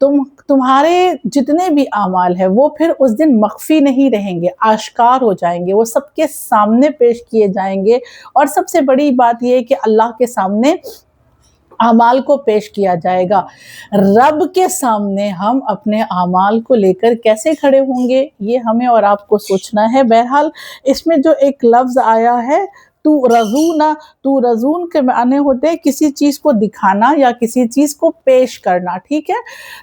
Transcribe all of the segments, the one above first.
تمہارے جتنے بھی اعمال ہیں وہ پھر اس دن مخفی نہیں رہیں گے، آشکار ہو جائیں گے، وہ سب کے سامنے پیش کیے جائیں گے۔ اور سب سے بڑی بات یہ ہے کہ اللہ کے سامنے اعمال کو پیش کیا جائے گا۔ رب کے سامنے ہم اپنے اعمال کو لے کر کیسے کھڑے ہوں گے، یہ ہمیں اور آپ کو سوچنا ہے۔ بہرحال اس میں جو ایک لفظ آیا ہے تو رزون کے معنی ہوتے ہیں کسی چیز کو دکھانا یا کسی چیز کو پیش کرنا، ٹھیک ہے؟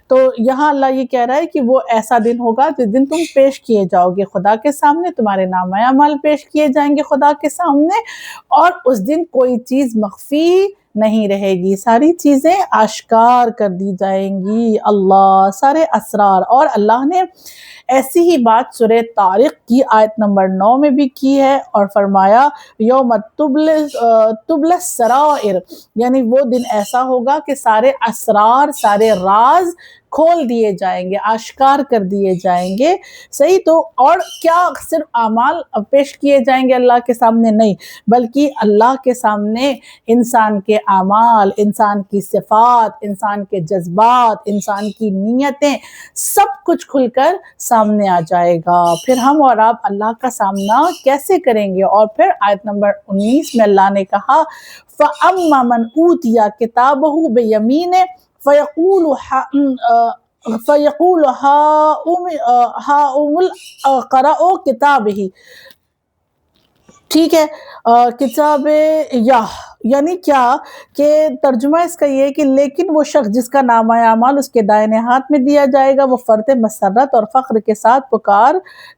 تو یہاں اللہ یہ کہہ رہا ہے کہ وہ ایسا دن ہوگا جس دن تم پیش کیے جاؤ گے خدا کے سامنے، تمہارے نامہ اعمال پیش کیے جائیں گے خدا کے سامنے، اور اس دن کوئی چیز مخفی نہیں رہے گی، ساری چیزیں آشکار کر دی جائیں گی، اللہ سارے اسرار۔ اور اللہ نے ایسی ہی بات سورہ طارق کی آیت نمبر 9 میں بھی کی ہے، اور فرمایا یوم تبل السرائر، یعنی وہ دن ایسا ہوگا کہ سارے اسرار، سارے راز کھول دیے جائیں گے، آشکار کر دیے جائیں گے، صحیح؟ تو اور کیا صرف اعمال پیش کیے جائیں گے اللہ کے سامنے؟ نہیں، بلکہ اللہ کے سامنے انسان کے اعمال، انسان کی صفات، انسان کے جذبات، انسان کی نیتیں، سب کچھ کھل کر سامنے آ جائے گا۔ پھر ہم اور آپ اللہ کا سامنا کیسے کریں گے؟ اور پھر آیت نمبر 19 میں اللہ نے کہا فَأَمَّا مَنْ أُوتِيَ كِتَابَهُ بِيَمِينِهِ فَيَقُولُ هَاؤُمُ اقْرَءُوا كِتَابِهِ، ٹھیک ہے؟ کتاب یعنی کیا کہ ترجمہ اس کا یہ ہے کہ لیکن وہ شخص جس کا نامہ اعمال اس کے دائیں ہاتھ میں دیا جائے گا، وہ فرط مسرت اور فخر کے ساتھ پکار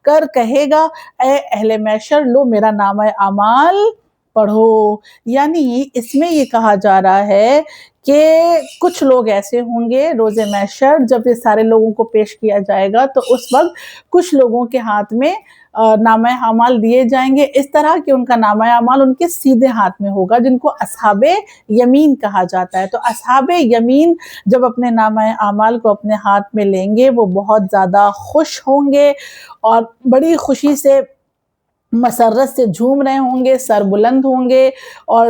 کر کہے گا اے اہل محشر لو میرا نامہ اعمال پڑھو۔ یعنی اس میں یہ کہا جا رہا ہے کہ کچھ لوگ ایسے ہوں گے روز محشر جب یہ سارے لوگوں کو پیش کیا جائے گا تو اس وقت کچھ لوگوں کے ہاتھ میں نامہ اعمال دیے جائیں گے اس طرح کہ ان کا نامہ اعمال ان کے سیدھے ہاتھ میں ہوگا، جن کو اصحاب یمین کہا جاتا ہے۔ تو اصحاب یمین جب اپنے نامہ اعمال کو اپنے ہاتھ میں لیں گے وہ بہت زیادہ خوش ہوں گے اور بڑی خوشی سے مسرت سے جھوم رہے ہوں گے، سر بلند ہوں گے اور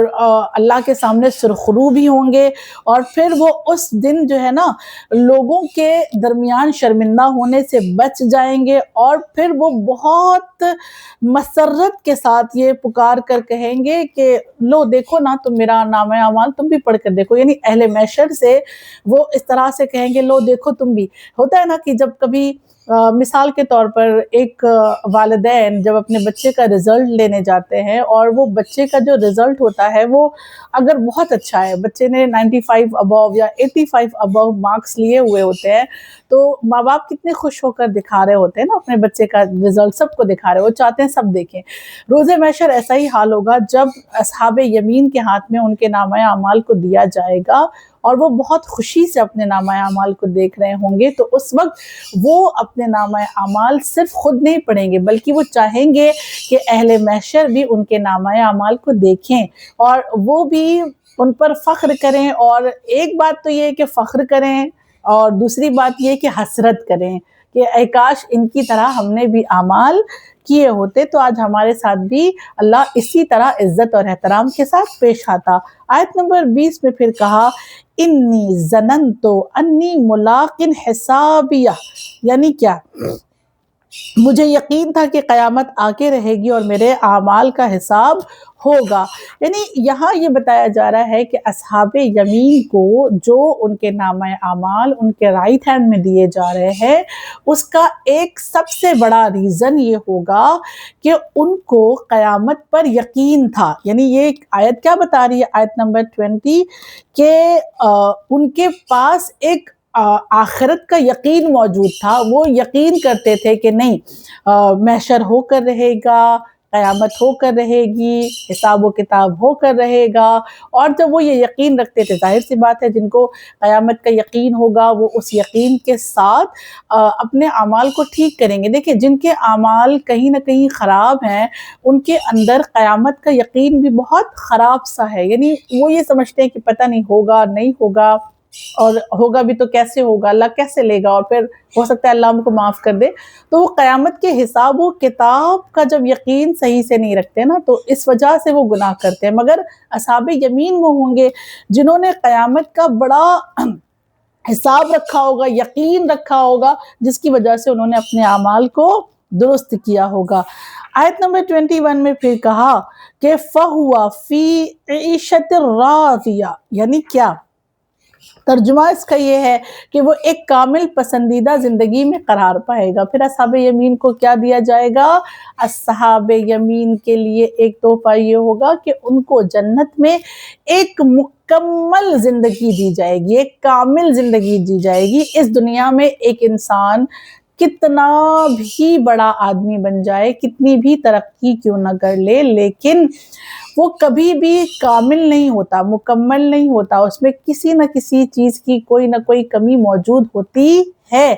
اللہ کے سامنے سرخرو بھی ہوں گے، اور پھر وہ اس دن جو ہے نا لوگوں کے درمیان شرمندہ ہونے سے بچ جائیں گے، اور پھر وہ بہت مسرت کے ساتھ یہ پکار کر کہیں گے کہ لو دیکھو نا تم میرا نامہ اعمال تم بھی پڑھ کر دیکھو۔ یعنی اہل محشر سے وہ اس طرح سے کہیں گے لو دیکھو تم بھی۔ ہوتا ہے نا کہ جب کبھی مثال کے طور پر ایک والدین جب اپنے بچے کا رزلٹ لینے جاتے ہیں اور وہ بچے کا جو رزلٹ ہوتا ہے وہ اگر بہت اچھا ہے، بچے نے 95 ابو یا 85 ابو مارکس لیے ہوئے ہوتے ہیں، تو ماں باپ کتنے خوش ہو کر دکھا رہے ہوتے ہیں نا اپنے بچے کا رزلٹ، سب کو دکھا رہے، وہ چاہتے ہیں سب دیکھیں۔ روز محشر ایسا ہی حال ہوگا جب اصحاب یمین کے ہاتھ میں ان کے نامہ اعمال کو دیا جائے گا اور وہ بہت خوشی سے اپنے نامہ اعمال کو دیکھ رہے ہوں گے، تو اس وقت وہ اپنے نامہ اعمال صرف خود نہیں پڑھیں گے بلکہ وہ چاہیں گے کہ اہل محشر بھی ان کے نامہ اعمال کو دیکھیں اور وہ بھی ان پر فخر کریں۔ اور ایک بات تو یہ ہے کہ فخر کریں اور دوسری بات یہ کہ حسرت کریں کہ اے کاش ان کی طرح ہم نے بھی اعمال کیے ہوتے تو آج ہمارے ساتھ بھی اللہ اسی طرح عزت اور احترام کے ساتھ پیش آتا۔ آیت نمبر 20 میں پھر کہا انی ظننت انی ملاق حسابیہ، یعنی کیا؟ مجھے یقین تھا کہ قیامت آ کے رہے گی اور میرے اعمال کا حساب ہوگا۔ یعنی یہاں یہ بتایا جا رہا ہے کہ اصحاب یمین کو جو ان کے نامہ اعمال ان کے رائٹ ہینڈ میں دیے جا رہے ہیں اس کا ایک سب سے بڑا ریزن یہ ہوگا کہ ان کو قیامت پر یقین تھا۔ یعنی یہ آیت کیا بتا رہی ہے؟ آیت نمبر 20 کہ ان کے پاس ایک آخرت کا یقین موجود تھا، وہ یقین کرتے تھے کہ نہیں محشر ہو کر رہے گا، قیامت ہو کر رہے گی، حساب و کتاب ہو کر رہے گا، اور جب وہ یہ یقین رکھتے تھے ظاہر سی بات ہے جن کو قیامت کا یقین ہوگا وہ اس یقین کے ساتھ اپنے اعمال کو ٹھیک کریں گے۔ دیکھیں جن کے اعمال کہیں نہ کہیں خراب ہیں ان کے اندر قیامت کا یقین بھی بہت خراب سا ہے، یعنی وہ یہ سمجھتے ہیں کہ پتہ نہیں ہوگا نہیں ہوگا، اور ہوگا بھی تو کیسے ہوگا، اللہ کیسے لے گا، اور پھر ہو سکتا ہے اللہ ہم کو معاف کر دے۔ تو وہ قیامت کے حساب و کتاب کا جب یقین صحیح سے نہیں رکھتے نا تو اس وجہ سے وہ گناہ کرتے ہیں۔ مگر اصحاب یمین وہ ہوں گے جنہوں نے قیامت کا بڑا حساب رکھا ہوگا، یقین رکھا ہوگا، جس کی وجہ سے انہوں نے اپنے اعمال کو درست کیا ہوگا۔ آیت نمبر 21 میں پھر کہا کہ فَهُوَ فِي عِيشَةٍ رَاضِيَةٍ، یعنی کیا ترجمہ اس کا یہ ہے کہ وہ ایک کامل پسندیدہ زندگی میں قرار پائے گا۔ پھر اصحاب یمین کو کیا دیا جائے گا؟ اصحاب یمین کے لیے ایک تحفہ یہ ہوگا کہ ان کو جنت میں ایک مکمل زندگی دی جائے گی، ایک کامل زندگی دی جائے گی۔ اس دنیا میں ایک انسان کتنا بھی بڑا آدمی بن جائے، کتنی بھی ترقی کیوں نہ کر لے، لیکن وہ کبھی بھی کامل نہیں ہوتا، مکمل نہیں ہوتا، اس میں کسی نہ کسی چیز کی کوئی نہ کوئی کمی موجود ہوتی ہے۔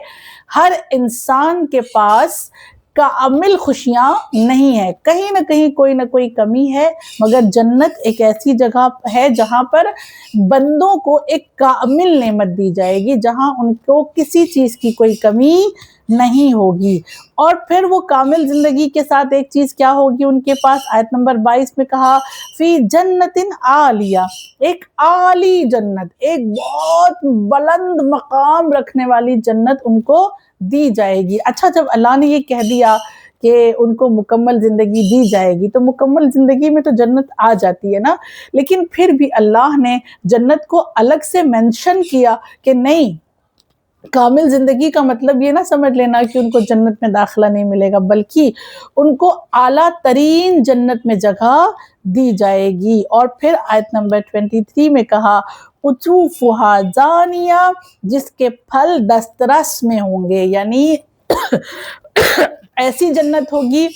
ہر انسان کے پاس کامل خوشیاں نہیں ہے، کہیں نہ کہیں کوئی نہ کوئی کمی ہے، مگر جنت ایک ایسی جگہ ہے جہاں پر بندوں کو ایک کامل نعمت دی جائے گی، جہاں ان کو کسی چیز کی کوئی کمی نہیں ہوگی۔ اور پھر وہ کامل زندگی کے ساتھ ایک چیز کیا ہوگی ان کے پاس؟ آیت نمبر 22 میں کہا فی جنت عالیہ، ایک عالی جنت، ایک بہت بلند مقام رکھنے والی جنت ان کو دی جائے گی۔ اچھا، جب اللہ نے یہ کہہ دیا کہ ان کو مکمل زندگی دی جائے گی، تو مکمل زندگی میں تو جنت آ جاتی ہے نا، لیکن پھر بھی اللہ نے جنت کو الگ سے مینشن کیا کہ نہیں، کامل زندگی کا مطلب یہ نہ سمجھ لینا کہ ان کو جنت میں داخلہ نہیں ملے گا، بلکہ ان کو اعلیٰ ترین جنت میں جگہ دی جائے گی۔ اور پھر آیت نمبر 23 میں کہا قطوفها دانیہ، جس کے پھل دسترس میں ہوں گے، یعنی ایسی جنت ہوگی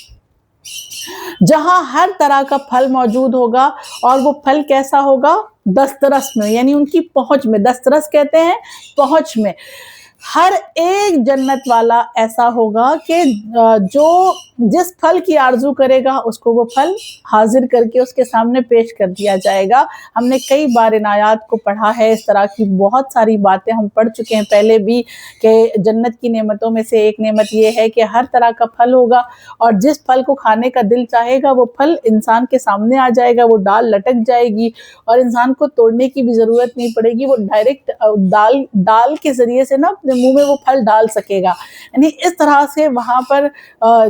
جہاں ہر طرح کا پھل موجود ہوگا، اور وہ پھل کیسا ہوگا؟ دسترس میں، یعنی ان کی پہنچ میں، دسترس کہتے ہیں پہنچ میں۔ ہر ایک جنت والا ایسا ہوگا کہ جو جس پھل کی آرزو کرے گا اس کو وہ پھل حاضر کر کے اس کے سامنے پیش کر دیا جائے گا۔ ہم نے کئی بار ان آیات کو پڑھا ہے، اس طرح کی بہت ساری باتیں ہم پڑھ چکے ہیں پہلے بھی، کہ جنت کی نعمتوں میں سے ایک نعمت یہ ہے کہ ہر طرح کا پھل ہوگا، اور جس پھل کو کھانے کا دل چاہے گا وہ پھل انسان کے سامنے آ جائے گا، وہ ڈال لٹک جائے گی، اور انسان کو توڑنے کی بھی ضرورت نہیں پڑے گی، وہ ڈائریکٹ ڈال کے ذریعے سے نا اپنے منہ میں وہ پھل ڈال سکے گا۔ یعنی اس طرح سے وہاں پر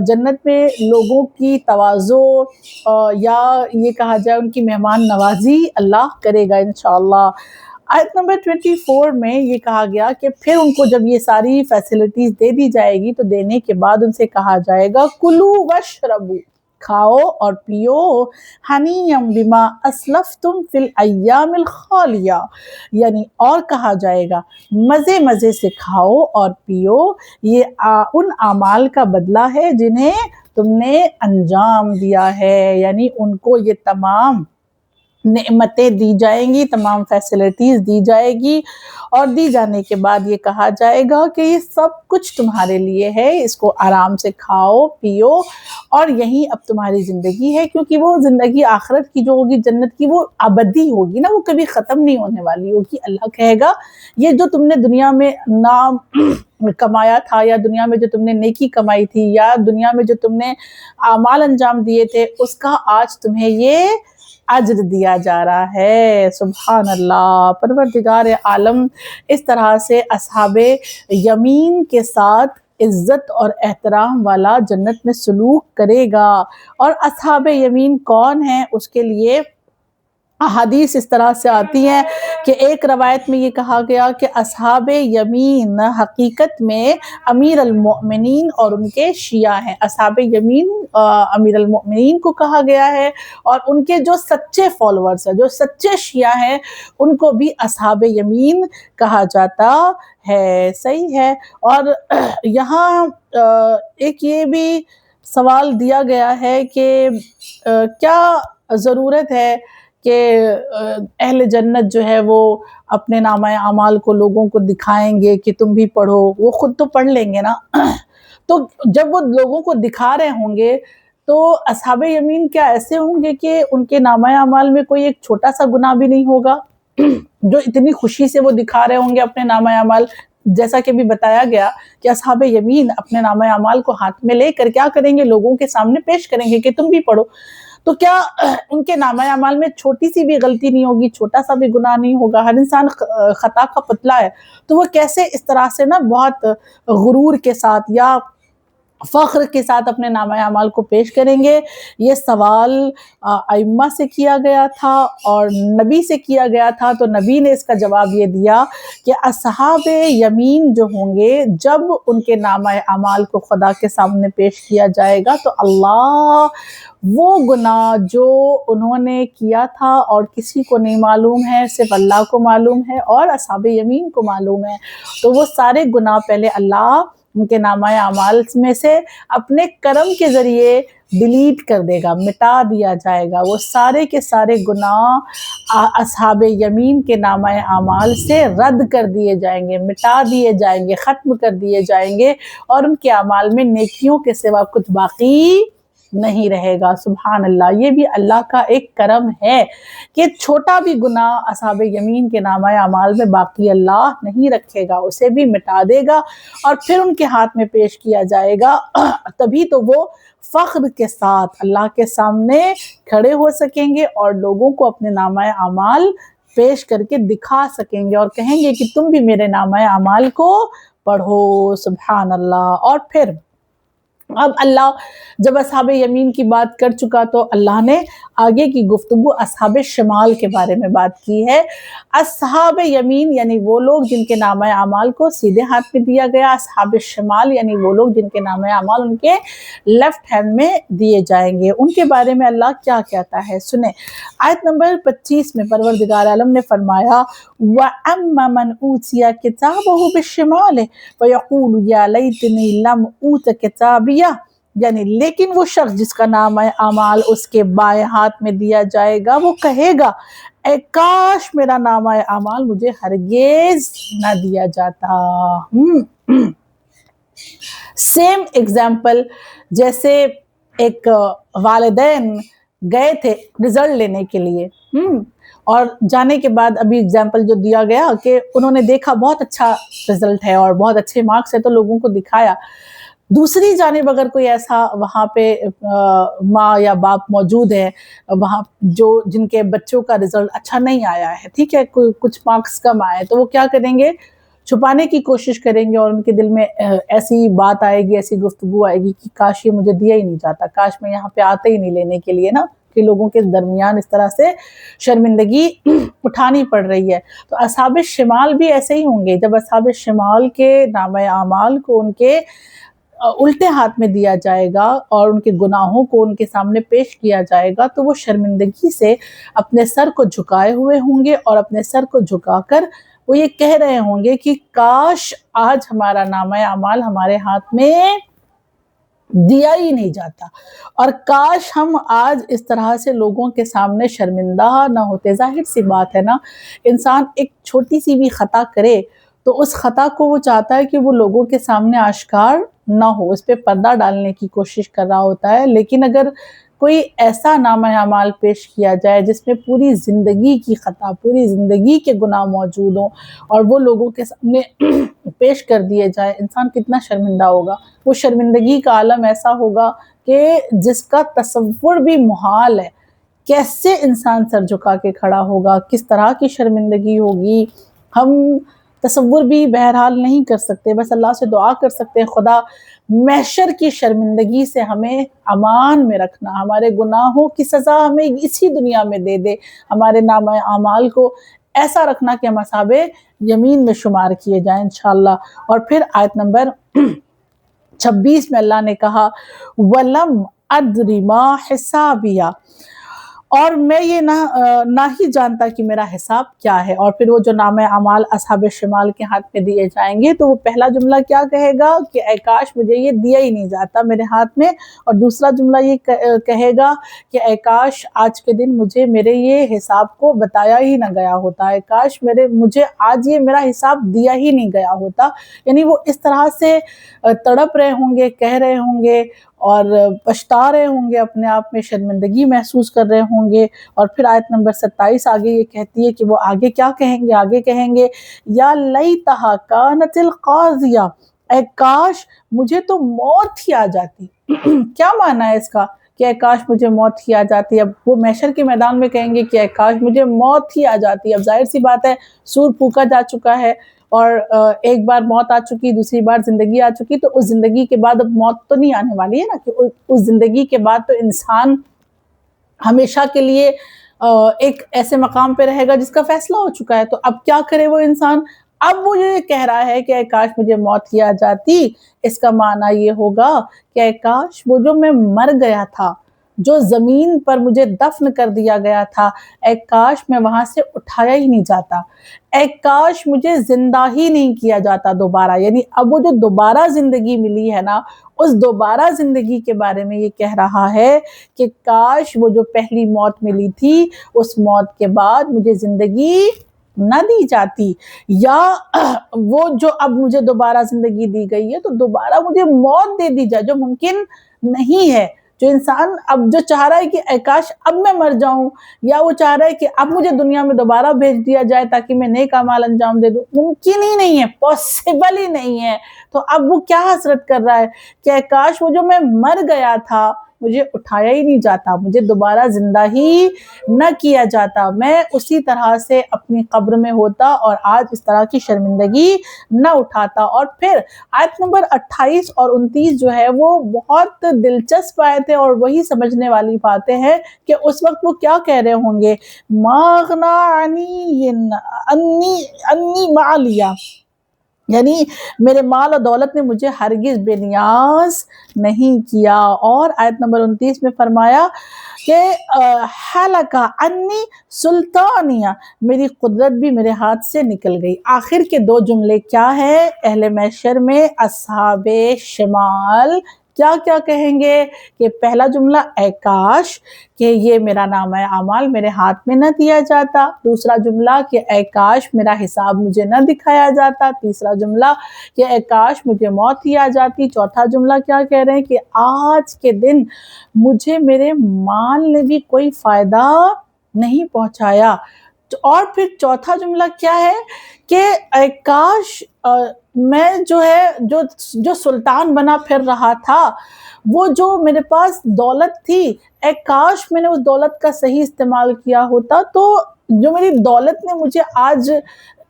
جنت میں لوگوں کی تواضع یا یہ کہا جائے ان کی مہمان نوازی اللہ کرے گا انشاءاللہ۔ آیت نمبر 24 میں یہ کہا گیا کہ پھر ان کو جب یہ ساری فیسلٹیز دے دی جائے گی تو دینے کے بعد ان سے کہا جائے گا کلو واشربو، کھاؤ اور پیو، ہنیم بما اسلفتم فی الایام الخالیہ، یعنی اور کہا جائے گا مزے مزے سے کھاؤ اور پیو، یہ ان اعمال کا بدلہ ہے جنہیں تم نے انجام دیا ہے، یعنی ان کو یہ تمام نعمتیں دی جائیں گی، تمام فیسلٹیز دی جائے گی، اور دی جانے کے بعد یہ کہا جائے گا کہ یہ سب کچھ تمہارے لیے ہے، اس کو آرام سے کھاؤ پیو، اور یہی اب تمہاری زندگی ہے، کیونکہ وہ زندگی آخرت کی جو ہوگی جنت کی وہ ابدی ہوگی نا، وہ کبھی ختم نہیں ہونے والی ہوگی۔ اللہ کہے گا یہ جو تم نے دنیا میں نام کمایا تھا، یا دنیا میں جو تم نے نیکی کمائی تھی، یا دنیا میں جو تم نے اعمال انجام دیے تھے، اس کا آج تمہیں یہ اجر دیا جا رہا ہے۔ سبحان اللہ، پروردگار عالم اس طرح سے اصحاب یمین کے ساتھ عزت اور احترام والا جنت میں سلوک کرے گا۔ اور اصحاب یمین کون ہیں؟ اس کے لیے احادیث اس طرح سے آتی ہیں کہ ایک روایت میں یہ کہا گیا کہ اصحاب یمین حقیقت میں امیر المؤمنین اور ان کے شیعہ ہیں۔ اصحاب یمین امیر المؤمنین کو کہا گیا ہے، اور ان کے جو سچے فالورز ہیں، جو سچے شیعہ ہیں، ان کو بھی اصحاب یمین کہا جاتا ہے۔ صحیح ہے۔ اور یہاں ایک یہ بھی سوال دیا گیا ہے کہ کیا ضرورت ہے کہ اہل جنت جو ہے وہ اپنے نامہ اعمال کو لوگوں کو دکھائیں گے کہ تم بھی پڑھو، وہ خود تو پڑھ لیں گے نا۔ تو جب وہ لوگوں کو دکھا رہے ہوں گے تو اصحاب یمین کیا ایسے ہوں گے کہ ان کے نامہ اعمال میں کوئی ایک چھوٹا سا گناہ بھی نہیں ہوگا، جو اتنی خوشی سے وہ دکھا رہے ہوں گے اپنے نامہ اعمال؟ جیسا کہ بھی بتایا گیا کہ اصحاب یمین اپنے نامہ اعمال کو ہاتھ میں لے کر کیا کریں گے؟ لوگوں کے سامنے پیش کریں گے کہ تم بھی پڑھو۔ تو کیا ان کے نامہ اعمال میں چھوٹی سی بھی غلطی نہیں ہوگی، چھوٹا سا بھی گناہ نہیں ہوگا؟ ہر انسان خطا کا پتلا ہے، تو وہ کیسے اس طرح سے نا بہت غرور کے ساتھ یا فخر کے ساتھ اپنے نامہ اعمال کو پیش کریں گے؟ یہ سوال ائمہ سے کیا گیا تھا اور نبی سے کیا گیا تھا، تو نبی نے اس کا جواب یہ دیا کہ اصحاب یمین جو ہوں گے، جب ان کے نامہ اعمال کو خدا کے سامنے پیش کیا جائے گا تو اللہ وہ گناہ جو انہوں نے کیا تھا اور کسی کو نہیں معلوم ہے، صرف اللہ کو معلوم ہے اور اصحاب یمین کو معلوم ہے، تو وہ سارے گناہ پہلے اللہ ان کے نامہ اعمال میں سے اپنے کرم کے ذریعے ڈیلیٹ کر دے گا، مٹا دیا جائے گا، وہ سارے کے سارے گناہ اصحاب یمین کے نامہ اعمال سے رد کر دیے جائیں گے، مٹا دیے جائیں گے، ختم کر دیے جائیں گے، اور ان کے اعمال میں نیکیوں کے سوا کچھ باقی نہیں رہے گا۔ سبحان اللہ، یہ بھی اللہ کا ایک کرم ہے کہ چھوٹا بھی گناہ اصحاب یمین کے نامہ اعمال میں باقی اللہ نہیں رکھے گا، اسے بھی مٹا دے گا اور پھر ان کے ہاتھ میں پیش کیا جائے گا، تبھی تو وہ فخر کے ساتھ اللہ کے سامنے کھڑے ہو سکیں گے اور لوگوں کو اپنے نامہ اعمال پیش کر کے دکھا سکیں گے اور کہیں گے کہ تم بھی میرے نامہ اعمال کو پڑھو۔ سبحان اللہ۔ اور پھر اب اللہ جب اصحاب یمین کی بات کر چکا تو اللہ نے آگے کی گفتگو اصحاب شمال کے بارے میں بات کی ہے۔ اصحاب یمین یعنی وہ لوگ جن کے نامہ اعمال کو سیدھے ہاتھ میں دیا گیا، اصحاب شمال یعنی وہ لوگ جن کے نامہ اعمال ان کے لیفٹ ہینڈ میں دیے جائیں گے، ان کے بارے میں اللہ کیا کہتا ہے سنیں۔ آیت نمبر 25 میں پروردگار عالم نے فرمایا وَأَمَّا مَنْ أُوتِيَ كِتَابَهُ بِالشِّمَالِ فَيَقُولُ يَا لَيْتَنِي لَمْ أُوتَ كِتَابِيَهْ، یعنی لیکن وہ شخص جس کا نامہ اعمال اس کے بائیں ہاتھ میں دیا جائے گا وہ کہے گا اے کاش میرا نامہ اعمال مجھے ہرگز نہ دیا جاتا۔ سیم ایگزامپل، جیسے ایک والدین گئے تھے رزلٹ لینے کے لیے، اور جانے کے بعد ابھی ایگزامپل جو دیا گیا کہ انہوں نے دیکھا بہت اچھا رزلٹ ہے اور بہت اچھے مارکس ہے تو لوگوں کو دکھایا، دوسری جانب اگر کوئی ایسا وہاں پہ ماں یا باپ موجود ہے وہاں جو جن کے بچوں کا رزلٹ اچھا نہیں آیا ہے، ٹھیک ہے، کچھ مارکس کم آئے، تو وہ کیا کریں گے؟ چھپانے کی کوشش کریں گے اور ان کے دل میں ایسی بات آئے گی، ایسی گفتگو آئے گی کہ کاش یہ مجھے دیا ہی نہیں جاتا، کاش میں یہاں پہ آتے ہی نہیں لینے کے لیے نا، کہ لوگوں کے درمیان اس طرح سے شرمندگی اٹھانی پڑ رہی ہے۔ تو اصحاب شمال بھی ایسے ہی ہوں گے، جب اصحاب شمال کے نامہ اعمال کو ان کے الٹے ہاتھ میں دیا جائے گا اور ان کے گناہوں کو ان کے سامنے پیش کیا جائے گا تو وہ شرمندگی سے اپنے سر کو جھکائے ہوئے ہوں گے اور اپنے سر کو جھکا کر وہ یہ کہہ رہے ہوں گے کہ کاش آج ہمارا نامہ اعمال ہمارے ہاتھ میں دیا ہی نہیں جاتا، اور کاش ہم آج اس طرح سے لوگوں کے سامنے شرمندہ نہ ہوتے۔ ظاہر سی بات ہے نا، انسان ایک چھوٹی سی بھی خطا کرے تو اس خطا کو وہ چاہتا ہے کہ وہ لوگوں کے سامنے آشکار نہ ہو، اس پہ پردہ ڈالنے کی کوشش کر رہا ہوتا ہے، لیکن اگر کوئی ایسا نامہ اعمال پیش کیا جائے جس میں پوری زندگی کی خطا، پوری زندگی کے گناہ موجود ہوں اور وہ لوگوں کے سامنے پیش کر دیے جائے، انسان کتنا شرمندہ ہوگا۔ وہ شرمندگی کا عالم ایسا ہوگا کہ جس کا تصور بھی محال ہے، کیسے انسان سر جھکا کے کھڑا ہوگا، کس طرح کی شرمندگی ہوگی، ہم تصور بھی بہرحال نہیں کر سکتے، بس اللہ سے دعا کر سکتے ہیں خدا محشر کی شرمندگی سے ہمیں امان میں رکھنا، ہمارے گناہوں کی سزا ہمیں اسی دنیا میں دے دے، ہمارے نامہ اعمال کو ایسا رکھنا کہ ہم اصحاب یمین میں شمار کیے جائیں انشاءاللہ۔ اور پھر آیت نمبر 26 میں اللہ نے کہا وَلَمْ أَدْرِ مَا حِسَابِيَا، اور میں یہ نہ ہی جانتا کہ میرا حساب کیا ہے۔ اور پھر وہ جو نامہ اعمال اصحاب شمال کے ہاتھ میں دیے جائیں گے تو وہ پہلا جملہ کیا کہے گا کہ اے کاش مجھے یہ دیا ہی نہیں جاتا میرے ہاتھ میں، اور دوسرا جملہ یہ کہے گا کہ اے کاش آج کے دن مجھے میرے یہ حساب کو بتایا ہی نہ گیا ہوتا، اے کاش مجھے آج یہ میرا حساب دیا ہی نہیں گیا ہوتا۔ یعنی وہ اس طرح سے تڑپ رہے ہوں گے، کہہ رہے ہوں گے اور پچھتا رہے ہوں گے، اپنے آپ میں شرمندگی محسوس کر رہے ہوں گے۔ اور پھر آیت نمبر 27 آگے یہ کہتی ہے کہ وہ آگے کیا کہیں گے؟ آگے کہیں گے یا لیتہا کانت القاضیہ، اے کاش مجھے تو موت ہی آ جاتی۔ کیا معنی ہے اس کا؟ کہ اے کاش مجھے موت ہی آ جاتی. اب وہ محشر کے میدان میں کہیں گے کہ اے کاش مجھے موت ہی آ جاتی. اب ظاہر سی بات ہے سور پھونکا جا چکا ہے اور ایک بار موت آ چکی، دوسری بار زندگی آ چکی، تو اس زندگی کے بعد اب موت تو نہیں آنے والی ہے نا، کہ اس زندگی کے بعد تو انسان ہمیشہ کے لیے ایک ایسے مقام پہ رہے گا جس کا فیصلہ ہو چکا ہے. تو اب کیا کرے وہ انسان؟ اب وہ یہ کہہ رہا ہے کہ اے کاش مجھے موت ہی آ جاتی. اس کا معنی یہ ہوگا کہ اے کاش وہ جو میں مر گیا تھا، جو زمین پر مجھے دفن کر دیا گیا تھا، اے کاش میں وہاں سے اٹھایا ہی نہیں جاتا. اے کاش مجھے زندہ ہی نہیں کیا جاتا دوبارہ. یعنی اب وہ جو دوبارہ زندگی ملی ہے نا، اس دوبارہ زندگی کے بارے میں یہ کہہ رہا ہے کہ کاش وہ جو پہلی موت ملی تھی اس موت کے بعد مجھے زندگی نہ دی جاتی، یا وہ جو اب مجھے دوبارہ زندگی دی گئی ہے تو دوبارہ مجھے موت دے دی جائے، جو ممکن نہیں ہے. جو انسان اب جو چاہ رہا ہے کہ اے کاش اب میں مر جاؤں، یا وہ چاہ رہا ہے کہ اب مجھے دنیا میں دوبارہ بھیج دیا جائے تاکہ میں نیک اعمال انجام دے دوں، ممکن ہی نہیں ہے، پاسبل ہی نہیں ہے. تو اب وہ کیا حسرت کر رہا ہے کہ اے کاش وہ جو میں مر گیا تھا مجھے اٹھایا ہی نہیں جاتا، مجھے دوبارہ زندہ ہی نہ کیا جاتا، میں اسی طرح سے اپنی قبر میں ہوتا اور آج اس طرح کی شرمندگی نہ اٹھاتا. اور پھر آیت نمبر 28 اور 29 جو ہے وہ بہت دلچسپ آیت ہے اور وہی سمجھنے والی باتیں ہیں کہ اس وقت وہ کیا کہہ رہے ہوں گے. ماغنا انی معلیہ، یعنی میرے مال اور دولت نے مجھے ہرگز بے نیاز نہیں کیا. اور آیت نمبر 29 میں فرمایا کہ حلقہ انی سلطانیہ، میری قدرت بھی میرے ہاتھ سے نکل گئی. آخر کے دو جملے کیا ہے؟ اہل محشر میں اصحاب شمال کیا کیا کہیں گے کہ پہلا جملہ اے کاش کہ یہ میرا نامہ اعمال میرے ہاتھ میں نہ دیا جاتا، دوسرا جملہ کہ اے کاش میرا حساب مجھے نہ دکھایا جاتا، تیسرا جملہ کہ اے کاش مجھے موت ہی آ جاتی، چوتھا جملہ کیا کہہ رہے ہیں کہ آج کے دن مجھے میرے مال نے بھی کوئی فائدہ نہیں پہنچایا. اور پھر چوتھا جملہ کیا ہے کہ اے کاش میں جو ہے جو سلطان بنا پھر رہا تھا، وہ جو میرے پاس دولت تھی، اے کاش میں نے اس دولت کا صحیح استعمال کیا ہوتا، تو جو میری دولت نے مجھے آج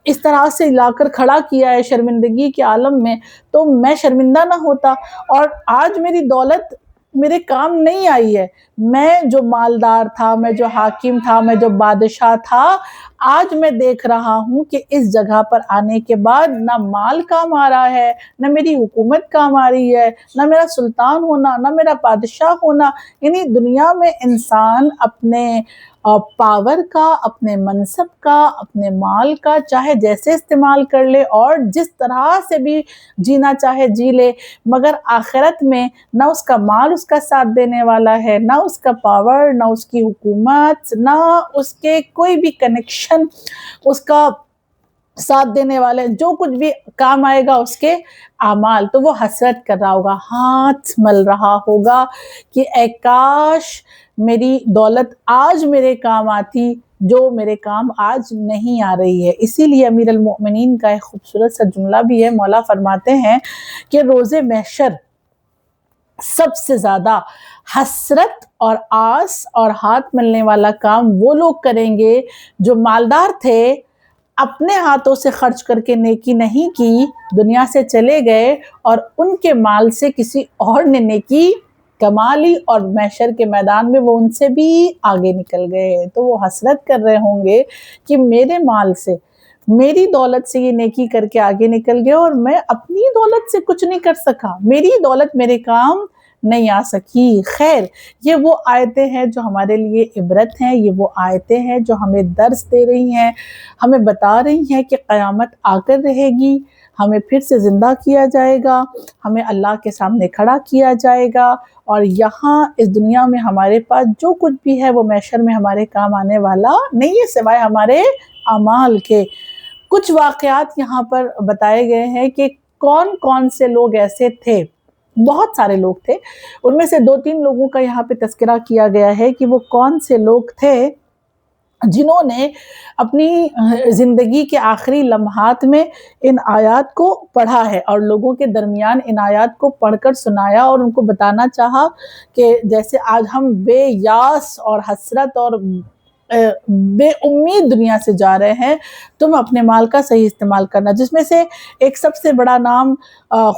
اس طرح سے لا کر کھڑا کیا ہے شرمندگی کے عالم میں، تو میں شرمندہ نہ ہوتا. اور آج میری دولت میرے کام نہیں آئی ہے. میں جو مالدار تھا، میں جو حاکم تھا، میں جو بادشاہ تھا، آج میں دیکھ رہا ہوں کہ اس جگہ پر آنے کے بعد نہ مال کام آ رہا ہے، نہ میری حکومت کام آ رہی ہے، نہ میرا سلطان ہونا، نہ میرا بادشاہ ہونا. یعنی دنیا میں انسان اپنے پاور کا، اپنے منصب کا، اپنے مال کا چاہے جیسے استعمال کر لے اور جس طرح سے بھی جینا چاہے جی لے، مگر آخرت میں نہ اس کا مال اس کا ساتھ دینے والا ہے، نہ اس کا پاور، نہ اس کی حکومت، نہ اس کے کوئی بھی کنیکشن اس کا ساتھ دینے والے. جو کچھ بھی کام آئے گا اس کے اعمال. تو وہ حسرت کر رہا ہوگا، ہاتھ مل رہا ہوگا کہ اے کاش میری دولت آج میرے کام آتی جو میرے کام آج نہیں آ رہی ہے. اسی لیے امیر المؤمنین کا ایک خوبصورت سا جملہ بھی ہے. مولا فرماتے ہیں کہ روز محشر سب سے زیادہ حسرت اور آس اور ہاتھ ملنے والا کام وہ لوگ کریں گے جو مالدار تھے، اپنے ہاتھوں سے خرچ کر کے نیکی نہیں کی، دنیا سے چلے گئے اور ان کے مال سے کسی اور نے نیکی کما لی اور محشر کے میدان میں وہ ان سے بھی آگے نکل گئے. تو وہ حسرت کر رہے ہوں گے کہ میرے مال سے، میری دولت سے یہ نیکی کر کے آگے نکل گئے اور میں اپنی دولت سے کچھ نہیں کر سکا، میری دولت میرے کام نہیں آ سکی. خیر، یہ وہ آیتیں ہیں جو ہمارے لیے عبرت ہیں، یہ وہ آیتیں ہیں جو ہمیں درس دے رہی ہیں، ہمیں بتا رہی ہیں کہ قیامت آ کر رہے گی، ہمیں پھر سے زندہ کیا جائے گا، ہمیں اللہ کے سامنے کھڑا کیا جائے گا، اور یہاں اس دنیا میں ہمارے پاس جو کچھ بھی ہے وہ محشر میں ہمارے کام آنے والا نہیں ہے سوائے ہمارے اعمال کے. کچھ واقعات یہاں پر بتائے گئے ہیں کہ کون کون سے لوگ ایسے تھے. بہت سارے لوگ تھے، ان میں سے 2-3 لوگوں کا یہاں پہ تذکرہ کیا گیا ہے کہ وہ کون سے لوگ تھے. جنہوں نے اپنی زندگی کے آخری لمحات میں ان آیات کو پڑھا ہے اور لوگوں کے درمیان ان آیات کو پڑھ کر سنایا اور ان کو بتانا چاہا کہ جیسے آج ہم بے یاس اور حسرت اور بے امید دنیا سے جا رہے ہیں، تم اپنے مال کا صحیح استعمال کرنا، جس میں سے ایک سب سے بڑا نام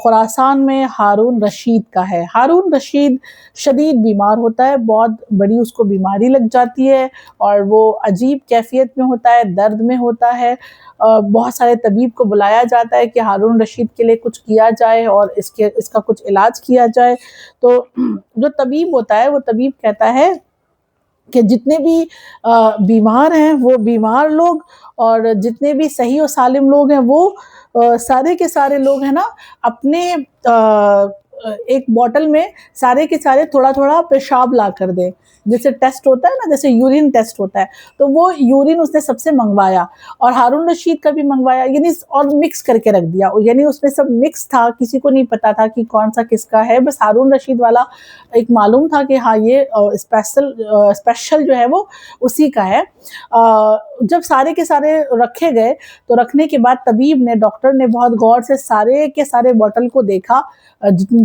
خراسان میں ہارون رشید کا ہے۔ ہارون رشید شدید بیمار ہوتا ہے، بہت بڑی اس کو بیماری لگ جاتی ہے اور وہ عجیب کیفیت میں ہوتا ہے، درد میں ہوتا ہے۔ بہت سارے طبیب کو بلایا جاتا ہے کہ ہارون رشید کے لیے کچھ کیا جائے اور اس کا کچھ علاج کیا جائے۔ تو جو طبیب ہوتا ہے وہ طبیب کہتا ہے کہ جتنے بھی بیمار ہیں وہ بیمار لوگ، اور جتنے بھی صحیح و سالم لوگ ہیں وہ سارے کے سارے لوگ ہیں نا اپنے ایک بوٹل میں سارے کے سارے تھوڑا تھوڑا پیشاب لا کر دیں، جیسے ٹیسٹ ہوتا ہے نا، جیسے یورین ٹیسٹ ہوتا ہے، تو وہ یورین اس نے سب سے منگوایا اور ہارون رشید کا بھی منگوایا، یعنی اور مکس کر کے رکھ دیا، یعنی اس میں سب مکس تھا، کسی کو نہیں پتا تھا کہ کون سا کس کا ہے، بس ہارون رشید والا ایک معلوم تھا کہ ہاں یہ اسپیشل جو ہے وہ اسی کا ہے۔ جب سارے کے سارے رکھے گئے تو رکھنے کے بعد طبیب نے، ڈاکٹر نے بہت غور سے سارے کے سارے بوٹل کو دیکھا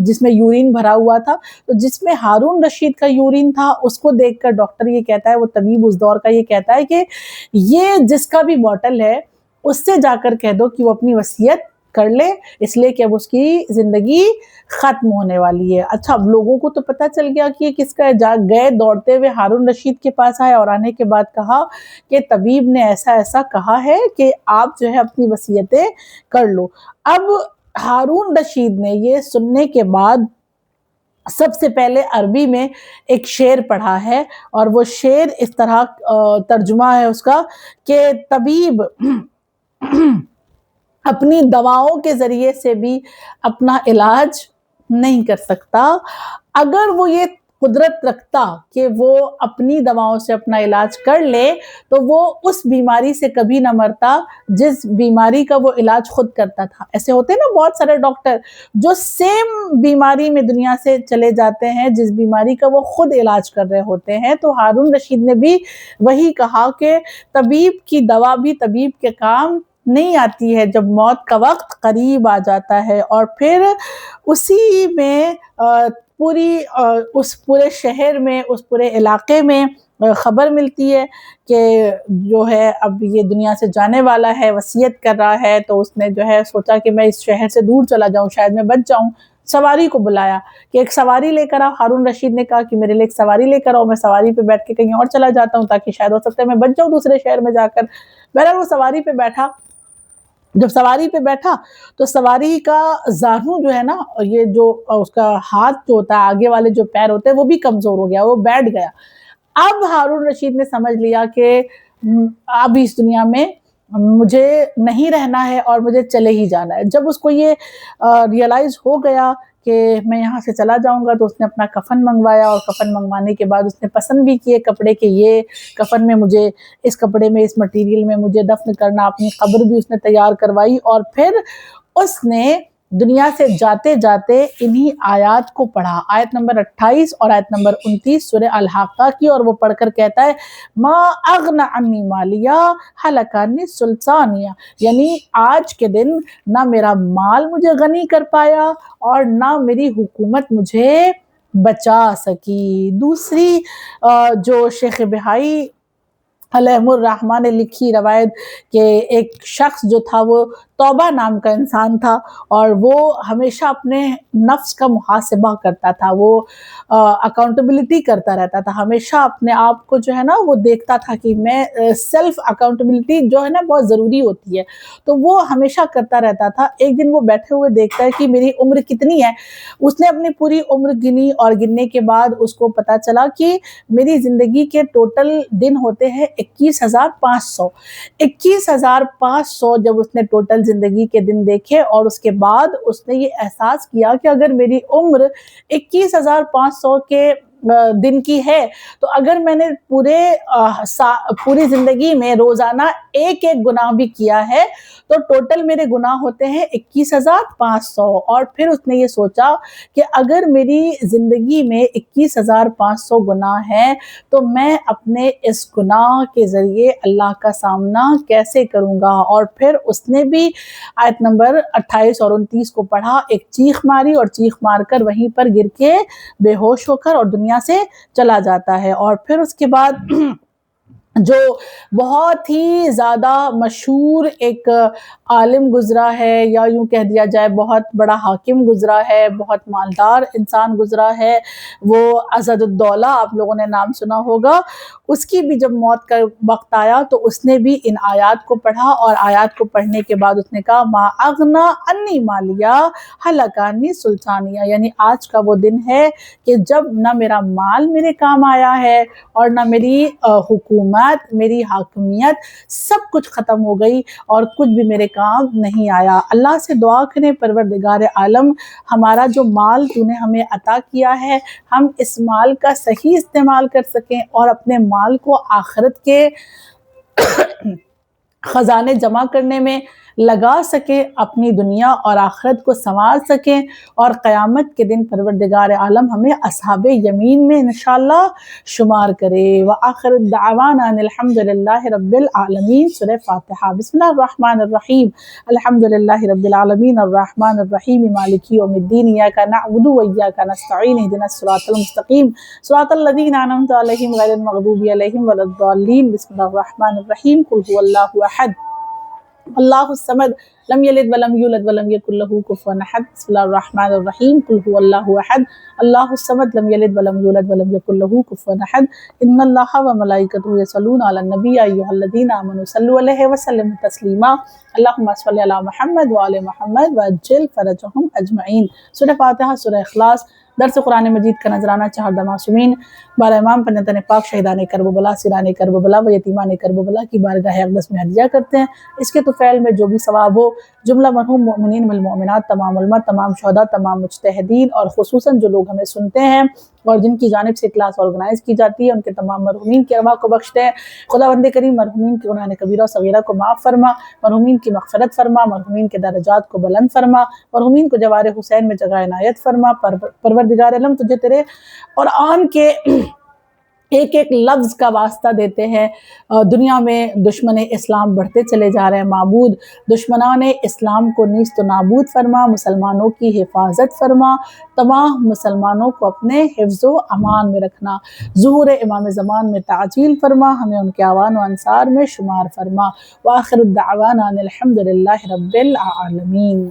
جس میں یورین بھرا ہوا تھا، تو جس میں ہارون رشید کا یورین تھا اس کو دیکھ کر ڈاکٹر یہ کہتا ہے، وہ طبیب اس دور کا یہ کہتا ہے کہ یہ جس کا بھی بوٹل ہے اس سے جا کر کہہ دو کہ وہ اپنی وصیت کر لے، اس لیے کہ اب اس کی زندگی ختم ہونے والی ہے۔ اچھا، اب لوگوں کو تو پتہ چل گیا کہ یہ کس کا ہے، گئے دوڑتے ہوئے ہارون رشید کے پاس آئے اور آنے کے بعد کہا کہ طبیب نے ایسا ایسا کہا ہے کہ آپ جو ہے اپنی وصیتیں کر لو۔ اب ہارون رشید نے یہ سننے کے بعد سب سے پہلے عربی میں ایک شعر پڑھا ہے، اور وہ شعر اس طرح ترجمہ ہے اس کا کہ طبیب اپنی دواؤں کے ذریعے سے بھی اپنا علاج نہیں کر سکتا، اگر وہ یہ قدرت رکھتا کہ وہ اپنی دواؤں سے اپنا علاج کر لے تو وہ اس بیماری سے کبھی نہ مرتا جس بیماری کا وہ علاج خود کرتا تھا۔ ایسے ہوتے ہیں نا بہت سارے ڈاکٹر جو سیم بیماری میں دنیا سے چلے جاتے ہیں جس بیماری کا وہ خود علاج کر رہے ہوتے ہیں، تو ہارون رشید نے بھی وہی کہا کہ طبیب کی دوا بھی طبیب کے کام نہیں آتی ہے جب موت کا وقت قریب آ جاتا ہے۔ اور پھر اسی میں اس پورے شہر میں، اس پورے علاقے میں خبر ملتی ہے کہ جو ہے اب یہ دنیا سے جانے والا ہے، وصیت کر رہا ہے، تو اس نے جو ہے سوچا کہ میں اس شہر سے دور چلا جاؤں، شاید میں بچ جاؤں۔ سواری کو بلایا کہ ایک سواری لے کر آؤ، ہارون رشید نے کہا کہ میرے لیے ایک سواری لے کر آؤ، میں سواری پہ بیٹھ کے کہیں اور چلا جاتا ہوں تاکہ شاید ہو سکتا ہے میں بچ جاؤں دوسرے شہر میں جا کر۔ بہرحال وہ سواری پہ بیٹھا، جب سواری پہ بیٹھا تو سواری کا زانو جو ہے نا، یہ جو اس کا ہاتھ جو ہوتا ہے، آگے والے جو پیر ہوتے ہیں وہ بھی کمزور ہو گیا، وہ بیٹھ گیا۔ اب ہارون رشید نے سمجھ لیا کہ اب اس دنیا میں مجھے نہیں رہنا ہے اور مجھے چلے ہی جانا ہے۔ جب اس کو یہ ریئلائز ہو گیا کہ میں یہاں سے چلا جاؤں گا تو اس نے اپنا کفن منگوایا، اور کفن منگوانے کے بعد اس نے پسند بھی کیے کپڑے کہ یہ کفن میں مجھے، اس کپڑے میں، اس مٹیریل میں مجھے دفن کرنا، اپنی قبر بھی اس نے تیار کروائی، اور پھر اس نے دنیا سے جاتے جاتے انہی آیات کو پڑھا، آیت نمبر 28 اور آیت نمبر 29 سورہ الحاقہ کی، اور وہ پڑھ کر کہتا ہے ما اغنى عني مالیہ ہلک عنی سلطانیہ، یعنی آج کے دن نہ میرا مال مجھے غنی کر پایا اور نہ میری حکومت مجھے بچا سکی۔ دوسری جو شیخ بہائی علیہ الرحمٰن نے لکھی روایت کہ ایک شخص جو تھا وہ توبہ نام کا انسان تھا، اور وہ ہمیشہ اپنے نفس کا محاسبہ کرتا تھا، وہ اکاؤنٹیبلٹی کرتا رہتا تھا، ہمیشہ اپنے آپ کو جو ہے نا وہ دیکھتا تھا کہ میں سیلف اکاؤنٹیبلٹی جو ہے نا بہت ضروری ہوتی ہے، تو وہ ہمیشہ کرتا رہتا تھا۔ ایک دن وہ بیٹھے ہوئے دیکھتا ہے کہ میری عمر کتنی ہے، اس نے اپنی پوری عمر گنی، اور گننے کے بعد اس کو پتا چلا کہ میری زندگی کے ٹوٹل دن ہوتے ہیں 21,500۔ 21,500 جب اس نے ٹوٹل زندگی کے دن دیکھے، اور اس کے بعد اس نے یہ احساس کیا کہ اگر میری عمر 21,500 کے دن کی ہے، تو اگر میں نے پوری زندگی میں روزانہ ایک گناہ بھی کیا ہے تو ٹوٹل میرے گناہ ہوتے ہیں 21,500۔ اور پھر اس نے یہ سوچا کہ اگر میری زندگی میں 21,500 گناہ ہیں تو میں اپنے اس گناہ کے ذریعے اللہ کا سامنا کیسے کروں گا۔ اور پھر اس نے بھی آیت نمبر 28 اور 29 کو پڑھا، ایک چیخ ماری اور چیخ مار کر وہیں پر گر کے بے ہوش ہو کر اور دنیا سے چلا جاتا ہے۔ اور پھر اس کے بعد جو بہت ہی زیادہ مشہور ایک عالم گزرا ہے، یا یوں کہہ دیا جائے بہت بڑا حاکم گزرا ہے، بہت مالدار انسان گزرا ہے، وہ اسد الدولہ، آپ لوگوں نے نام سنا ہوگا۔ اس کی بھی جب موت کا وقت آیا تو اس نے بھی ان آیات کو پڑھا، اور آیات کو پڑھنے کے بعد اس نے کہا ما اغنا انی مالیہ ہلک عنی سلطانیہ، یعنی آج کا وہ دن ہے کہ جب نہ میرا مال میرے کام آیا ہے اور نہ میری حکومت، میری حاکمیت، سب کچھ ختم ہو گئی اور کچھ بھی میرے کام نہیں آیا۔ اللہ سے دعا کریں پروردگار عالم ہمارا جو مال تو نے ہمیں عطا کیا ہے، ہم اس مال کا صحیح استعمال کر سکیں اور اپنے مال کو آخرت کے خزانے جمع کرنے میں لگا سکیں، اپنی دنیا اور آخرت کو سنوار سکیں، اور قیامت کے دن پروردگار عالم ہمیں اصحاب یمین میں انشاءاللہ شمار کرے۔ وآخر دعوانا ان الحمدللہ رب العالمین۔ سورہ فاتحہ۔ بسم اللہ الرحمن الرحیم۔ الحمدللہ رب العالمین الرحمن الرحیم مالک یوم الدین، ایاک نعبد و ایاک نستعین، اہدنا الصراط المستقیم صراط الذین انعمت علیہم غیر المغضوب علیہم ولا الضالین۔ بسم اللہ الرحمن الرحیم۔ قل هو اللہ احد اللہ الصمد لم یلد ولم یولد ولم یکن لہ کفوا احد۔ بسم اللہ الرحمن الرحیم۔ قل هو اللہ احد اللہ الصمد لم یلد ولم یولد ولم یکن لہ کفوا احد۔ ان اللہ وملائکتہ یصلون علی النبی یا ایھا الذین آمنوا صلوا علیہ وسلموا تسلیما۔ اللہم صل علی محمد وآل محمد وعجل فرجہم اجمعین۔ سورہ فاتحہ، سورہ اخلاص، درس قرآن مجید کا نذرانہ چہردہ معصومین، بارہ امام پنجتن پاک شہیدان کربلا، سیران کربلا و یتیمان کربلا کی بارگاہ اقدس میں ہدیہ کرتے ہیں۔ اس کے طفیل میں جو بھی ثواب ہو جملہ مرحوم مؤمنین والمؤمنات، تمام علماء، تمام شہداء، تمام مجتہدین، اور خصوصاً جو لوگ ہمیں سنتے ہیں اور جن کی جانب سے کلاس آرگنائز کی جاتی ہے، ان کے تمام مرحومین کی ارواح کو بخشتے ہیں۔ خداوند کریم مرحومین کی گناہ کبیرہ و صغیرہ کو معاف فرما، مرحومین کی مغفرت فرما، مرحومین کے درجات کو بلند فرما، مرحومین کو جوار حسین میں جگہ عنایت فرما۔ پروردگار عالم تجھے تیرے قرآن کے ایک ایک لفظ کا واسطہ دیتے ہیں۔ دنیا میں دشمن اسلام بڑھتے چلے جا رہے ہیں، معبود دشمنان اسلام کو نیست و نابود فرما، مسلمانوں کی حفاظت فرما، تمام مسلمانوں کو اپنے حفظ و امان میں رکھنا، ظہور امام زمان میں تعجیل فرما، ہمیں ان کے اعوان و انصار میں شمار فرما۔ وآخر الدعوانا ان الحمدللہ رب العالمین۔